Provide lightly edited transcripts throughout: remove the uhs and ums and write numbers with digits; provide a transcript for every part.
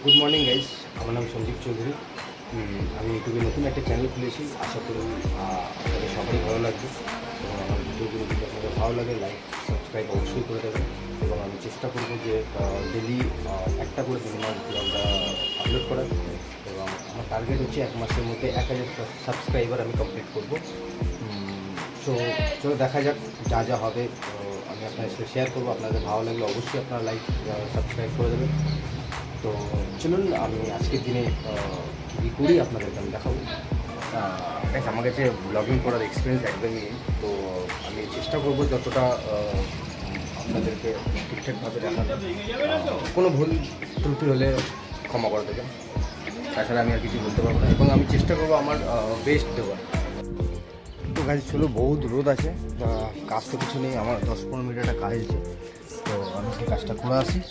Good morning guys, আমার নাম সঞ্জীব চৌধুরী। আমি ইউটিউবে নতুন একটা চ্যানেল খুলেছি। আশা করি আপনাদের সবারই ভালো লাগবে এবং আমার ভিডিওগুলো যদি আপনাদের ভালো লাগে লাইক সাবস্ক্রাইব অবশ্যই করে দেবেন। এবং আমি চেষ্টা করবো যে ডেলি একটা করে মিনিমাম ব্লগটা আপলোড করার, এবং আমার টার্গেট হচ্ছে 1 মাসের মধ্যে 1000 সাবস্ক্রাইবার আমি কমপ্লিট করবো। সো চলো দেখা যাক যা যা হবে আমি আপনাদের সাথে শেয়ার করবো। আপনাদের ভালো লাগলে অবশ্যই আপনারা লাইক সাবস্ক্রাইব করে দেবেন। তো চলুন আমি আজকের দিনে কী করি আপনাদেরকে আমি দেখাবো। আমার কাছে ব্লগিং করার এক্সপিরিয়েন্স একদমই নেই, তো আমি চেষ্টা করবো যতটা আপনাদেরকে ঠিকঠাকভাবে দেখানো। কোনো ভুল ত্রুটি হলে ক্ষমা করে দেবেন, তাছাড়া আমি আর কিছু বলতে পারবো না, এবং আমি চেষ্টা করবো আমার বেস্ট দেওয়ার। তো কাজ ছিল, বহুত রোদ আছে, কাজ তো কিছু নেই, আমার 10-15 মিনিট একটা কাজ আছে, তো আমি সেই কাজটা করে আসি।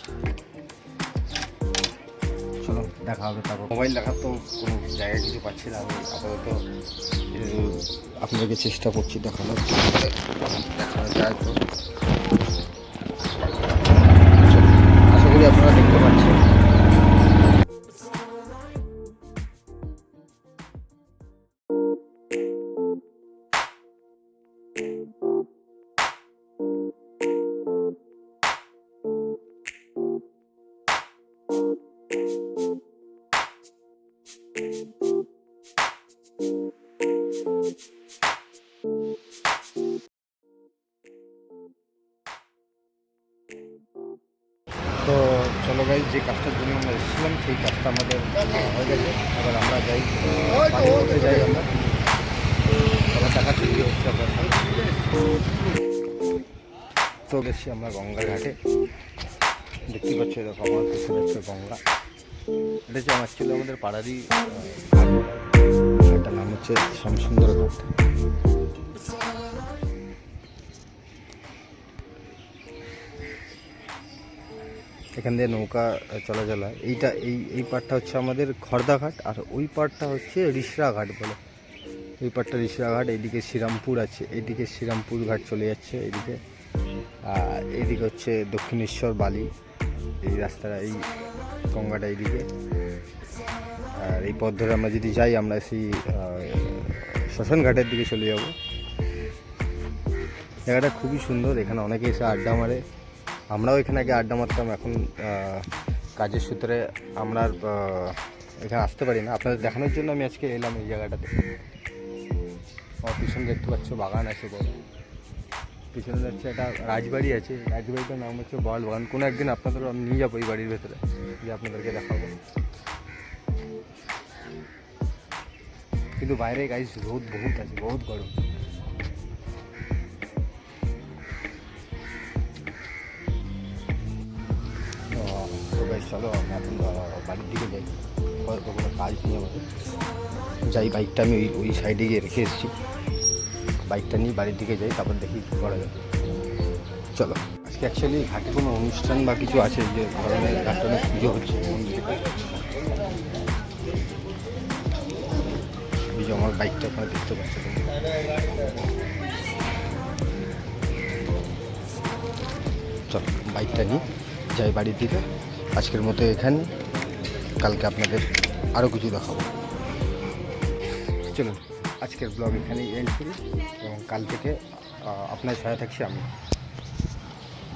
চলো দেখা হবে। তারপর মোবাইল দেখার তো কোনো জায়গায় কিছু পাচ্ছি না, আমি আপাতত আপনাদেরকে চেষ্টা করছি দেখানোর যায়। তো আশা করি আপনারা দেখতে পাচ্ছেন। তো চলো গাইজ, যে কাজটার জন্য আমরা এসেছিলাম সেই কাজটা আমাদের হয়ে গেছে। এবার আমরা যাই, পানি করতে যাই আমরা। এবার টাকা চুরি হচ্ছে আপনার। তো গেছি আমরা গঙ্গার ঘাটে, দেখতে পাচ্ছি দেখো আমার পিছনে হচ্ছে গঙ্গা। এটা হচ্ছে আমার ছিল আমাদের পাড়ারই ঘাট, ঘাটটার নাম হচ্ছে শ্যামসুন্দর ঘাট। এখান দিয়ে নৌকা চলাচল হয়। এই পাড়টা হচ্ছে আমাদের খর্দা ঘাট, আর ওই পাড়টা হচ্ছে রিসরা ঘাট বলে। ওই পাড়টা রিসরা ঘাট, এইদিকে শ্রীরামপুর আছে, এইদিকে শ্রীরামপুর ঘাট চলে যাচ্ছে এইদিকে। এইদিকে হচ্ছে দক্ষিণেশ্বর বালি, এই রাস্তাটা, এই গঙ্গাটা এইদিকে। আর এই পথ ধরে আমরা যদি যাই আমরা সেই শ্মশান ঘাটের দিকে চলে যাব। জায়গাটা খুবই সুন্দর, এখানে অনেকে এসে আড্ডা মারে। আমরাও এখানে আগে আড্ডা মারতাম, এখন কাজের সূত্রে আমরা এখানে আসতে পারি না। আপনাদের দেখানোর জন্য আমি আজকে এলাম এই জায়গাটাতে। আমার পিছনে দেখতে পাচ্ছ বাগান আছে বড়, পিছনে যাচ্ছে একটা রাজবাড়ি আছে, রাজবাড়িটার নাম হচ্ছে বল বাগান। কোনো একদিন আপনাদের আমি নিয়ে যাবো এই বাড়ির ভেতরে, যে আপনাদেরকে দেখাবো। কিন্তু বাইরে গাইস রোদ বহুত আছে, বহুত গরম। তো গাইস চলো আমি এখন বাড়ির দিকে যাই, কোনো কাজ নিয়ে আমাদের যাই। বাইকটা আমি ওই সাইডে গিয়ে রেখে এসেছি, বাইকটা নিয়ে বাড়ির দিকে যাই, তারপর দেখি কী করা যাবে। চলো। আজকে অ্যাকচুয়ালি ঘাটে কোনো অনুষ্ঠান বা কিছু আছে, যে ধরনের ঘাটে অনেক পুজো হচ্ছে মন্দিরে। এই যে আমার বাইকটা আপনারা দেখতে পাচ্ছেন। চলো বাইকটা নিয়ে যাই বাড়ির দিকে। আজকের মতো এখানে, কালকে আপনাদের আরও কিছু দেখাবো। চলুন আজকের ব্লগ এখানেই এন্ড করি, এবং কাল থেকে আপনার সাথে থাকছি আমি।